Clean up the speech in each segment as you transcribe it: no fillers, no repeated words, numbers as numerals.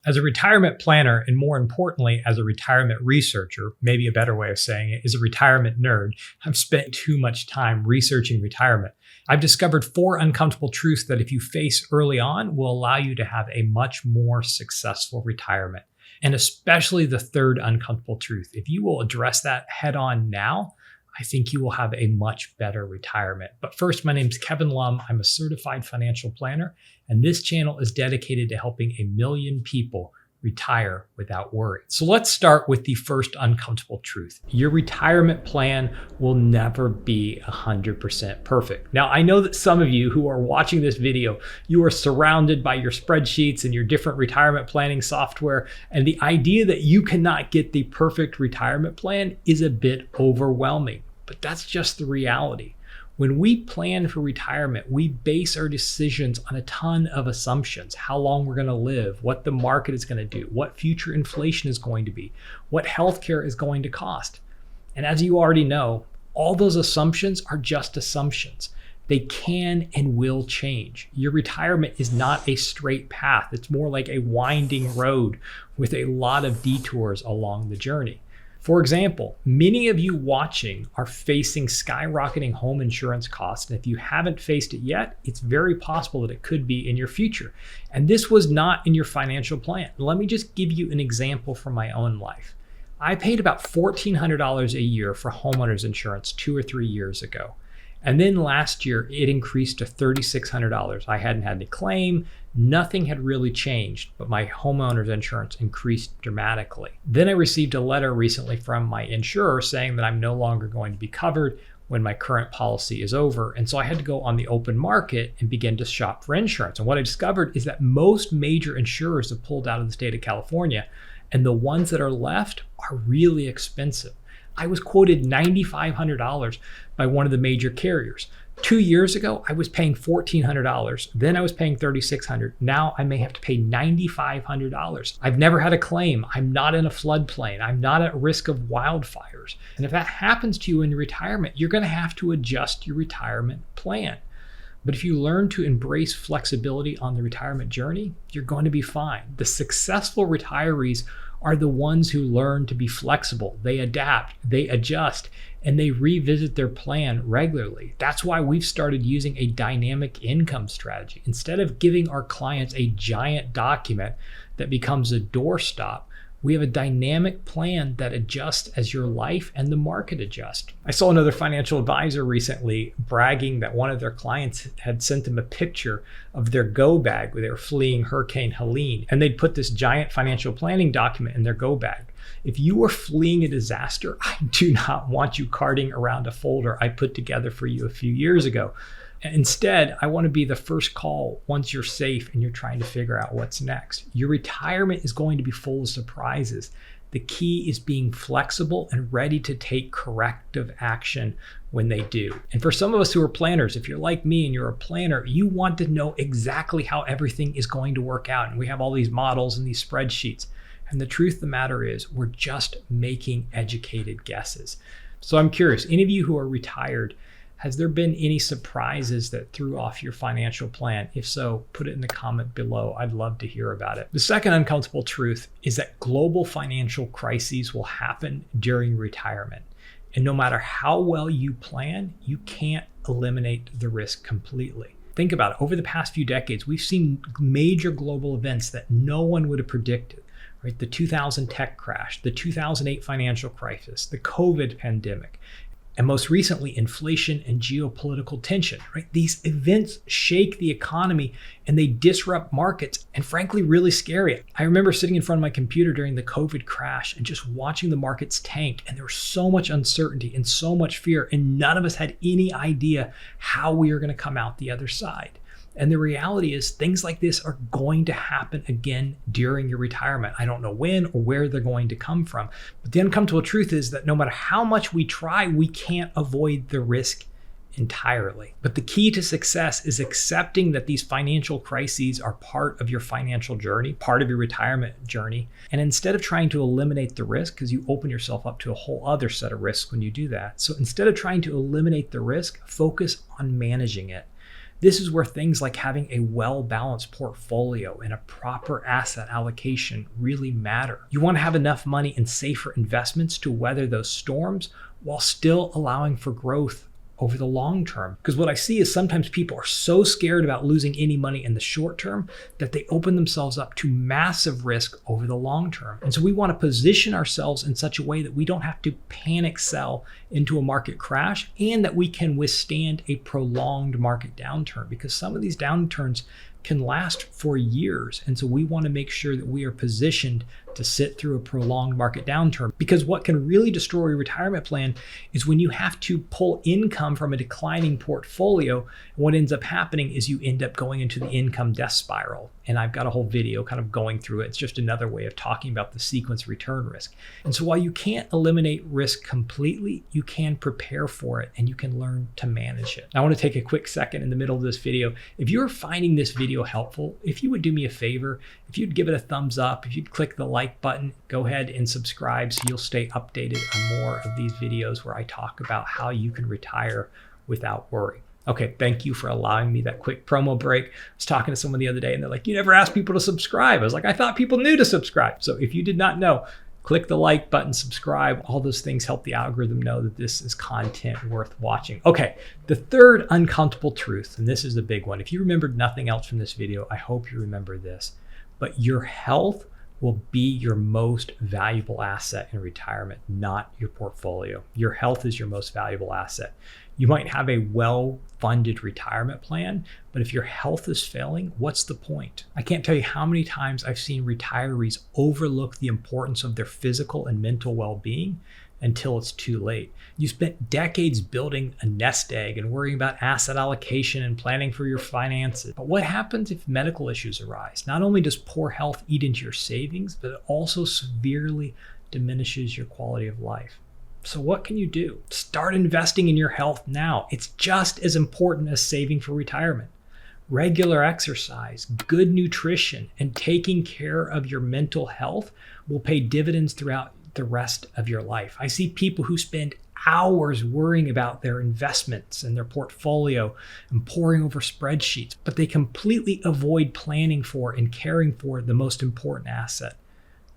As a retirement planner, and more importantly, as a retirement researcher, maybe a better way of saying it is a retirement nerd, I've spent too much time researching retirement. I've discovered 4 uncomfortable truths that if you face early on will allow you to have a much more successful retirement. And especially the 3rd uncomfortable truth. If you will address that head on now, I think you will have a much better retirement. But first, my name is Kevin Lum. I'm a certified financial planner, and this channel is dedicated to helping 1 million people retire without worry. So let's start with the first uncomfortable truth. Your retirement plan will never be 100% perfect. Now, I know that some of you who are watching this video, you are surrounded by your spreadsheets and your different retirement planning software, and the idea that you cannot get the perfect retirement plan is a bit overwhelming. But that's just the reality. When we plan for retirement, we base our decisions on a ton of assumptions: how long we're going to live, what the market is going to do, what future inflation is going to be, what healthcare is going to cost. And as you already know, all those assumptions are just assumptions. They can and will change. Your retirement is not a straight path. It's more like a winding road with a lot of detours along the journey. For example, many of you watching are facing skyrocketing home insurance costs. And if you haven't faced it yet, it's very possible that it could be in your future. And this was not in your financial plan. Let me just give you an example from my own life. I paid about $1,400 a year for homeowners insurance 2 or 3 years ago. And then last year, it increased to $3,600. I hadn't had any claim. Nothing had really changed, but my homeowner's insurance increased dramatically. Then I received a letter recently from my insurer saying that I'm no longer going to be covered when my current policy is over. And so I had to go on the open market and begin to shop for insurance. And what I discovered is that most major insurers have pulled out of the state of California, and the ones that are left are really expensive. I was quoted $9,500 by one of the major carriers. 2 years ago, I was paying $1,400. Then I was paying $3,600. Now I may have to pay $9,500. I've never had a claim. I'm not in a floodplain. I'm not at risk of wildfires. And if that happens to you in retirement, you're going to have to adjust your retirement plan. But if you learn to embrace flexibility on the retirement journey, you're going to be fine. The successful retirees are the ones who learn to be flexible. They adapt, they adjust, and they revisit their plan regularly. That's why we've started using a dynamic income strategy. Instead of giving our clients a giant document that becomes a doorstop, we have a dynamic plan that adjusts as your life and the market adjust. I saw another financial advisor recently bragging that one of their clients had sent them a picture of their go bag where they were fleeing Hurricane Helene, and they'd put this giant financial planning document in their go bag. If you are fleeing a disaster, I do not want you carting around a folder I put together for you a few years ago. Instead, I want to be the first call once you're safe and you're trying to figure out what's next. Your retirement is going to be full of surprises. The key is being flexible and ready to take corrective action when they do. And for some of us who are planners, if you're like me and you're a planner, you want to know exactly how everything is going to work out. And we have all these models and these spreadsheets. And the truth of the matter is we're just making educated guesses. So I'm curious, any of you who are retired, has there been any surprises that threw off your financial plan? If so, put it in the comment below. I'd love to hear about it. The second uncomfortable truth is that global financial crises will happen during retirement. And no matter how well you plan, you can't eliminate the risk completely. Think about it. Over the past few decades, we've seen major global events that no one would have predicted. Right? The 2000 tech crash, the 2008 financial crisis, the COVID pandemic, and most recently, inflation and geopolitical tension, right? These events shake the economy and they disrupt markets, and frankly, really scary. I remember sitting in front of my computer during the COVID crash and just watching the markets tank, and there was so much uncertainty and so much fear, and none of us had any idea how we were going to come out the other side. And the reality is things like this are going to happen again during your retirement. I don't know when or where they're going to come from. But the uncomfortable truth is that no matter how much we try, we can't avoid the risk entirely. But the key to success is accepting that these financial crises are part of your financial journey, part of your retirement journey. And instead of trying to eliminate the risk, because you open yourself up to a whole other set of risks when you do that. So instead of trying to eliminate the risk, focus on managing it. This is where things like having a well-balanced portfolio and a proper asset allocation really matter. You want to have enough money in safer investments to weather those storms while still allowing for growth over the long term. Because what I see is sometimes people are so scared about losing any money in the short term that they open themselves up to massive risk over the long term. And so we want to position ourselves in such a way that we don't have to panic sell into a market crash, and that we can withstand a prolonged market downturn, because some of these downturns can last for years. And so we want to make sure that we are positioned to sit through a prolonged market downturn, because what can really destroy a retirement plan is when you have to pull income from a declining portfolio. And what ends up happening is you end up going into the income death spiral. And I've got a whole video kind of going through it. It's just another way of talking about the sequence return risk. And so while you can't eliminate risk completely, you can prepare for it and you can learn to manage it. I want to take a quick second in the middle of this video. If you're finding this video helpful, if you would do me a favor, if you'd give it a thumbs up, if you'd click the like button, go ahead and subscribe so you'll stay updated on more of these videos where I talk about how you can retire without worry. Okay, thank you for allowing me that quick promo break. I was talking to someone the other day and they're like, you never ask people to subscribe. I was like, I thought people knew to subscribe. So if you did not know, click the like button, subscribe. All those things help the algorithm know that this is content worth watching. Okay, the third uncomfortable truth, and this is the big one. If you remembered nothing else from this video, I hope you remember this, but your health will be your most valuable asset in retirement, not your portfolio. Your health is your most valuable asset. You might have a well-funded retirement plan, but if your health is failing, what's the point? I can't tell you how many times I've seen retirees overlook the importance of their physical and mental well-being until it's too late. You spent decades building a nest egg and worrying about asset allocation and planning for your finances. But what happens if medical issues arise? Not only does poor health eat into your savings, but it also severely diminishes your quality of life. So what can you do? Start investing in your health now. It's just as important as saving for retirement. Regular exercise, good nutrition, and taking care of your mental health will pay dividends throughout the rest of your life. I see people who spend hours worrying about their investments and their portfolio and poring over spreadsheets, but they completely avoid planning for and caring for the most important asset,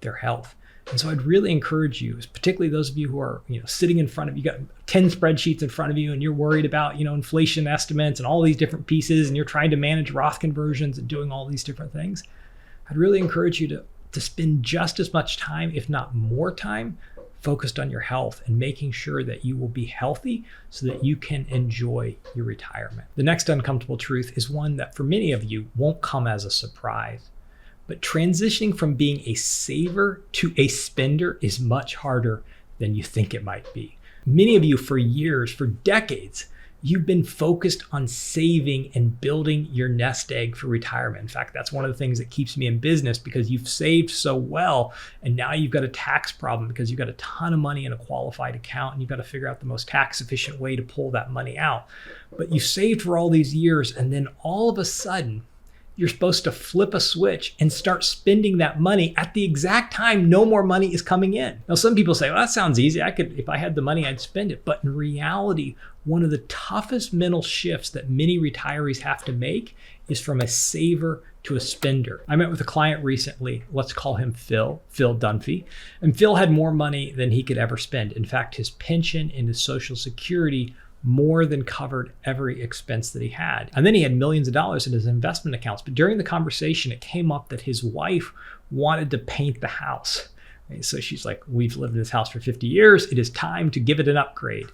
their health. And so I'd really encourage you, particularly those of you who are, sitting in front of you, got 10 spreadsheets in front of you and you're worried about, inflation estimates and all these different pieces, and you're trying to manage Roth conversions and doing all these different things. I'd really encourage you to spend just as much time, if not more time, focused on your health and making sure that you will be healthy so that you can enjoy your retirement. The next uncomfortable truth is one that for many of you won't come as a surprise. But transitioning from being a saver to a spender is much harder than you think it might be. Many of you for years, for decades, you've been focused on saving and building your nest egg for retirement. In fact, that's one of the things that keeps me in business, because you've saved so well and now you've got a tax problem because you've got a ton of money in a qualified account and you've got to figure out the most tax efficient way to pull that money out. But you saved for all these years and then all of a sudden, you're supposed to flip a switch and start spending that money at the exact time no more money is coming in. Now, some people say, well, that sounds easy. If I had the money, I'd spend it. But in reality, one of the toughest mental shifts that many retirees have to make is from a saver to a spender. I met with a client recently, let's call him Phil Dunphy. And Phil had more money than he could ever spend. In fact, his pension and his Social Security more than covered every expense that he had. And then he had millions of dollars in his investment accounts. But during the conversation, it came up that his wife wanted to paint the house. And so she's like, we've lived in this house for 50 years. It is time to give it an upgrade.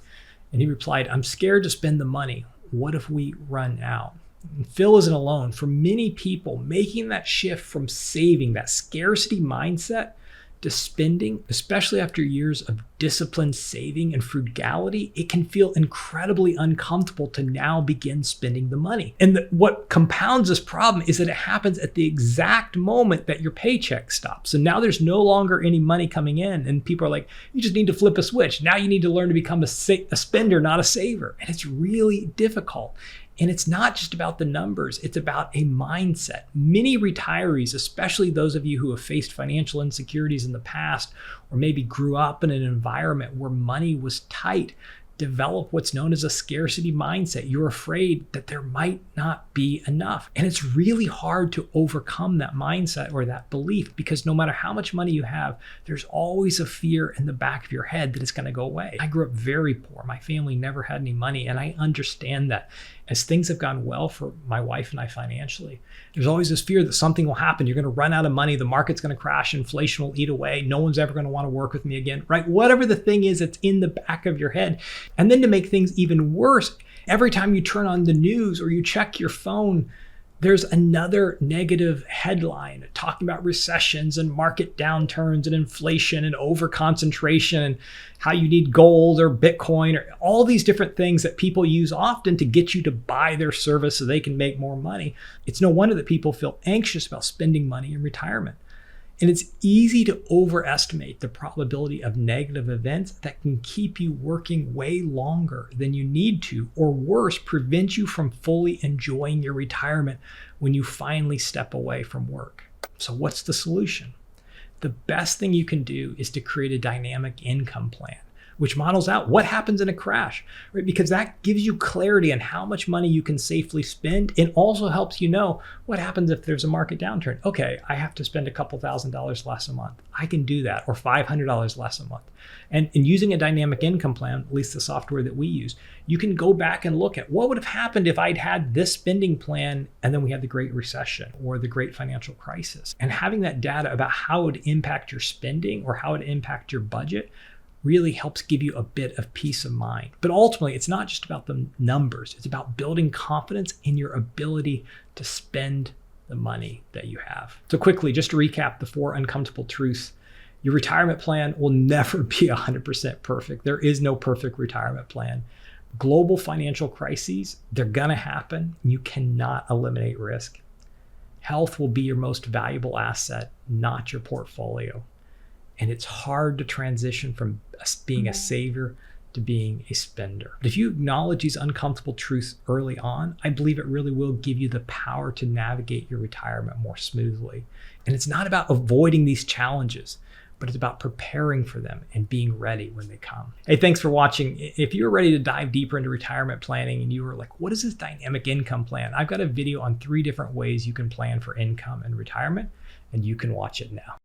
And he replied, I'm scared to spend the money. What if we run out? And Phil isn't alone. For many people, making that shift from saving, that scarcity mindset, to spending, especially after years of disciplined saving and frugality, it can feel incredibly uncomfortable to now begin spending the money. And what compounds this problem is that it happens at the exact moment that your paycheck stops. So now there's no longer any money coming in, and people are like, you just need to flip a switch. Now you need to learn to become a spender, not a saver. And it's really difficult. And it's not just about the numbers, it's about a mindset. Many retirees, especially those of you who have faced financial insecurities in the past, or maybe grew up in an environment where money was tight, develop what's known as a scarcity mindset. You're afraid that there might not be enough. And it's really hard to overcome that mindset or that belief, because no matter how much money you have, there's always a fear in the back of your head that it's going to go away. I grew up very poor. My family never had any money, and I understand that. As things have gone well for my wife and I financially, there's always this fear that something will happen. You're going to run out of money. The market's going to crash. Inflation will eat away. No one's ever going to want to work with me again, right? Whatever the thing is that's in the back of your head. And then to make things even worse, every time you turn on the news or you check your phone, there's another negative headline talking about recessions and market downturns and inflation and overconcentration and how you need gold or Bitcoin or all these different things that people use often to get you to buy their service so they can make more money. It's no wonder that people feel anxious about spending money in retirement. And it's easy to overestimate the probability of negative events that can keep you working way longer than you need to, or worse, prevent you from fully enjoying your retirement when you finally step away from work. So what's the solution? The best thing you can do is to create a dynamic income plan, which models out what happens in a crash, right? Because that gives you clarity on how much money you can safely spend. It also helps you know what happens if there's a market downturn. Okay, I have to spend a couple $1,000s less a month. I can do that, or $500 less a month. And in using a dynamic income plan, at least the software that we use, you can go back and look at what would have happened if I'd had this spending plan and then we had the Great Recession or the Great Financial Crisis. And having that data about how it would impact your spending or how it would impact your budget really helps give you a bit of peace of mind. But ultimately, it's not just about the numbers. It's about building confidence in your ability to spend the money that you have. So quickly, just to recap the 4 uncomfortable truths. Your retirement plan will never be 100% perfect. There is no perfect retirement plan. Global financial crises, they're going to happen. You cannot eliminate risk. Health will be your most valuable asset, not your portfolio. And it's hard to transition from being a saver to being a spender. But if you acknowledge these uncomfortable truths early on, I believe it really will give you the power to navigate your retirement more smoothly. And it's not about avoiding these challenges, but it's about preparing for them and being ready when they come. Hey, thanks for watching. If you're ready to dive deeper into retirement planning and you were like, what is this dynamic income plan? I've got a video on 3 different ways you can plan for income and retirement, and you can watch it now.